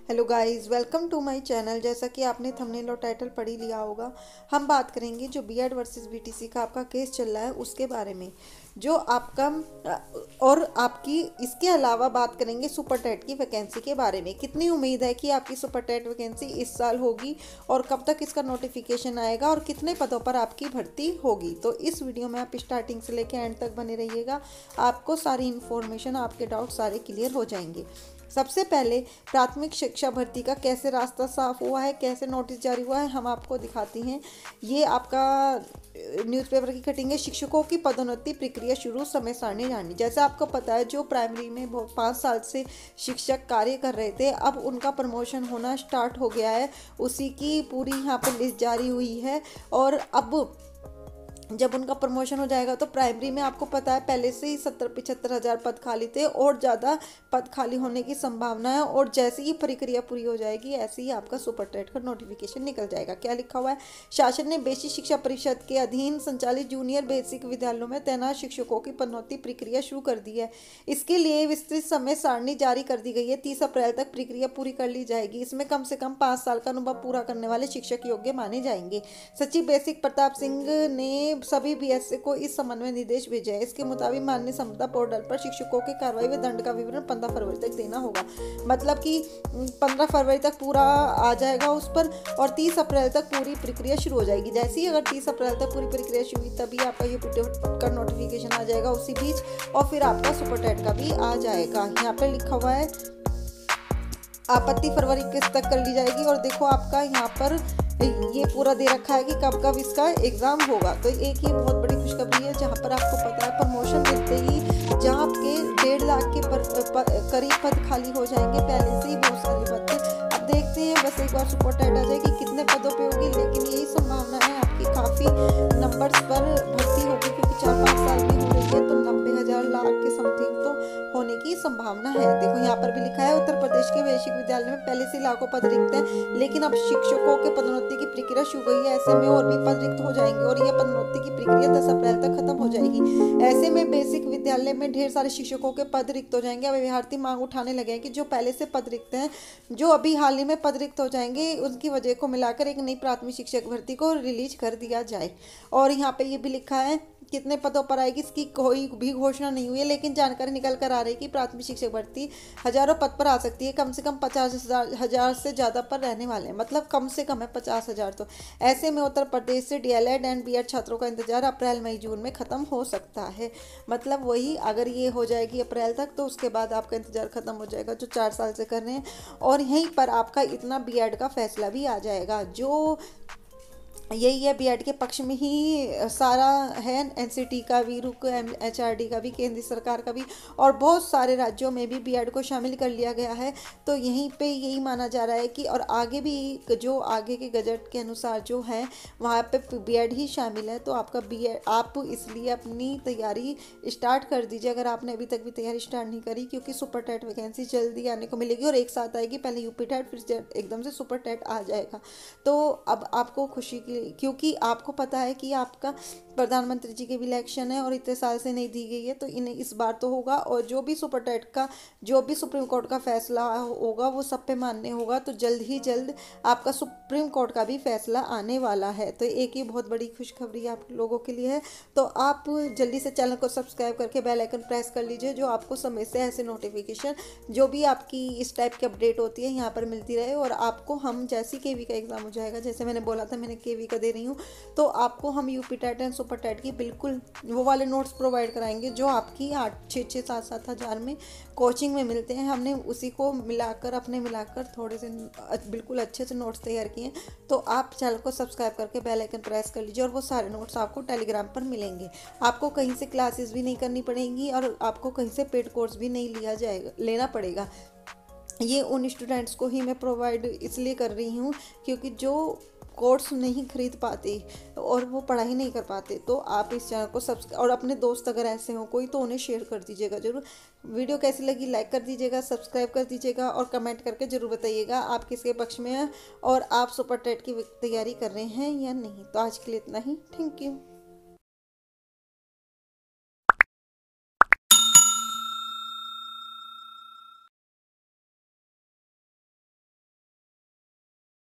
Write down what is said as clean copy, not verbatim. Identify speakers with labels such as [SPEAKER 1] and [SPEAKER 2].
[SPEAKER 1] Hello guys, welcome to my channel. जैसा कि आपने थंबनेल और टाइटल पढ़ ही लिया होगा, हम बात करेंगे जो बीएड वर्सेस बीटीसी का आपका केस चल रहा है उसके बारे में। जो आपका और आपकी इसके अलावा बात करेंगे सुपर टेट की वैकेंसी के बारे में। कितनी उम्मीद है कि आपकी सुपर टेट वैकेंसी इस साल होगी और कब तक इसका नोटिफिकेशन आएगा और कितने पदों पर आपकी भर्ती होगी। तो इस वीडियो में आप स्टार्टिंग से लेकर एंड तक बने रहिएगा, आपको सारी इन्फॉर्मेशन, आपके डाउट सारे क्लियर हो जाएंगे। सबसे पहले प्राथमिक शिक्षा भर्ती का कैसे रास्ता साफ हुआ है, कैसे नोटिस जारी हुआ है, हम आपको दिखाते हैं। ये आपका न्यूज़पेपर की कटिंग है। शिक्षकों की पदोन्नति प्रक्रिया शुरू, समय सारणी जानी। जैसे आपको पता है, जो प्राइमरी में 5 साल से शिक्षक कार्य कर रहे थे, अब उनका प्रमोशन होना स्टार्ट हो गया है। उसी की पूरी यहाँ पर लिस्ट जारी हुई है। और अब जब उनका प्रमोशन हो जाएगा तो प्राइमरी में आपको पता है पहले से ही 70-75 हज़ार पद खाली थे और ज़्यादा पद खाली होने की संभावना है। और जैसे ही प्रक्रिया पूरी हो जाएगी ऐसे ही आपका सुपर टेट का नोटिफिकेशन निकल जाएगा। क्या लिखा हुआ है? शासन ने बेसिक शिक्षा परिषद के अधीन संचालित जूनियर बेसिक विद्यालयों में तैनात शिक्षकों की पदोन्नति प्रक्रिया शुरू कर दी है। इसके लिए विस्तृत समय सारणी जारी कर दी गई है। 30 अप्रैल तक प्रक्रिया पूरी कर ली जाएगी। इसमें कम से कम 5 साल का अनुभव पूरा करने वाले शिक्षक योग्य माने जाएंगे। सचिव बेसिक प्रताप सिंह ने सभी बीएसए को इस संबंध में निर्देश भेजे हैं। इसके मुताबिक माननीय संविदा पोर्टल पर शिक्षकों के कार्रवाई व दंड का विवरण 15 फरवरी तक देना होगा। मतलब कि 15 फरवरी तक पूरा आ जाएगा उस पर और 30 अप्रैल तक पूरी प्रक्रिया शुरू हो जाएगी। जैसे ही अगर 30 अप्रैल तक पूरी प्रक्रिया शुरू हुई तभी आपका यूपी का नोटिफिकेशन आ जाएगा उसी बीच, और फिर आपका सुपर टेट का भी आ जाएगा। यहाँ पर लिखा हुआ है आपत्ति फरवरी किस तक कर ली जाएगी। और देखो आपका यहाँ पर ये पूरा दे रखा है कि कब कब इसका एग्ज़ाम होगा। तो एक ही बहुत बड़ी खुशखबरी है, जहाँ पर आपको पता है प्रमोशन मिलते ही जहाँ आपके 1.5 लाख के करीब पद खाली हो जाएंगे। पहले से ही बहुत सारे पद थे। अब देखते हैं, बस एक बार सुपर टेट आ जाएगी कितने पदों पे होगी, लेकिन यही संभावना है आपकी काफ़ी नंबर्स पर भर्ती होगी, क्योंकि 4-5 साल की हो रही है तो 90,000 लाख के समथिंग तो होने की संभावना है। देखो यहाँ पर भी लिखा है उत्तर प्रदेश के बेसिक विद्यालय में पहले से लाखों पद रिक्त हैं, लेकिन अब शिक्षकों के पदोन्नति की प्रक्रिया शुरू हुई है। ऐसे में और भी पद रिक्त हो जाएंगे और यह पदोन्नति की प्रक्रिया 10 अप्रैल तक खत्म हो जाएगी। ऐसे में बेसिक विद्यालय में ढेर सारे शिक्षकों के पद रिक्त हो जाएंगे। अब अभ्यर्थी मांग उठाने लगे हैं कि जो पहले से पद रिक्त हैं, जो अभी हाल ही में पद रिक्त हो जाएंगे, उनकी वजह को मिलाकर एक नई प्राथमिक शिक्षक भर्ती को रिलीज कर दिया जाए। और यहाँ पे ये भी लिखा है कितने पदों पर आएगी, इसकी कोई भी घोषणा नहीं हुई है, लेकिन जानकारी निकल कर आ रही है कि प्राथमिक शिक्षक भर्ती हजारों पद पर आ सकती है। कम से कम 50,000 से ज़्यादा पर रहने वाले हैं, मतलब कम से कम है 50,000। तो ऐसे में उत्तर प्रदेश से डीएलएड एंड बीएड छात्रों का इंतजार अप्रैल मई जून में ख़त्म हो सकता है। मतलब वही अगर ये हो जाएगी अप्रैल तक तो उसके बाद आपका इंतजार ख़त्म हो जाएगा जो 4 साल से कर रहे हैं। और यहीं पर आपका इतना बीएड का फैसला भी आ जाएगा। जो यही है, बीएड के पक्ष में ही सारा है। एनसीटी का भी, रुक एचआरडी का भी, केंद्र सरकार का भी, और बहुत सारे राज्यों में भी बीएड को शामिल कर लिया गया है। तो यहीं पे यही माना जा रहा है कि और आगे भी जो आगे के गजट के अनुसार जो है वहाँ पे बीएड ही शामिल है। तो आपका बीएड, आप इसलिए अपनी तैयारी स्टार्ट कर दीजिए अगर आपने अभी तक भी तैयारी स्टार्ट नहीं करी, क्योंकि सुपर टेट वैकेंसी जल्दी आने को मिलेगी और एक साथ आएगी। पहले यूपी टेट फिर एकदम से सुपर टेट आ जाएगा। तो अब आपको खुशी की, क्योंकि आपको पता है कि आपका प्रधानमंत्री जी के भी इलेक्शन है और इतने साल से नहीं दी गई है, तो इन्हें इस बार तो होगा। और जो भी सुपर टेट का, जो भी सुप्रीम कोर्ट का फैसला होगा वो सब पे मानने होगा। तो जल्द ही जल्द आपका सुप्रीम कोर्ट का भी फैसला आने वाला है। तो एक ही बहुत बड़ी खुशखबरी आप लोगों के लिए है। तो आप जल्दी से चैनल को सब्सक्राइब करके बेल आइकन प्रेस कर लीजिए, जो आपको समय से ऐसे नोटिफिकेशन जो भी आपकी इस टाइप की अपडेट होती है यहाँ पर मिलती रहे। और आपको हम जैसे केवी का एग्ज़ाम हो जाएगा, जैसे मैंने बोला था मैंने केवी का दे रही हूँ, तो आपको हम UP TET and super TET की बिल्कुल वो वाले नोट्स प्रोवाइड कराएंगे जो आपकी 6-6, 7-7 हज़ार में कोचिंग में मिलते हैं। हमने उसी को मिलाकर थोड़े से बिल्कुल अच्छे से नोट्स तैयार किए हैं। तो आप चैनल को सब्सक्राइब करके बेल आइकन प्रेस कर लीजिए और वो सारे नोट्स आपको टेलीग्राम पर मिलेंगे। आपको कहीं से क्लासेस भी नहीं करनी पड़ेंगी और आपको कहीं से पेड कोर्स भी नहीं लेना पड़ेगा। ये उन स्टूडेंट्स को ही मैं प्रोवाइड इसलिए कर रही हूँ क्योंकि जो कोर्स नहीं खरीद पाते और वो पढ़ाई नहीं कर पाते, तो आप इस चैनल को सब्सक्राइब, और अपने दोस्त अगर ऐसे हो कोई तो उन्हें शेयर कर दीजिएगा जरूर। वीडियो कैसी लगी लाइक कर दीजिएगा, सब्सक्राइब कर दीजिएगा और कमेंट करके ज़रूर बताइएगा आप किसके पक्ष में हैं और आप सुपर टेट की तैयारी कर रहे हैं या नहीं। तो आज के लिए इतना ही। Thank you.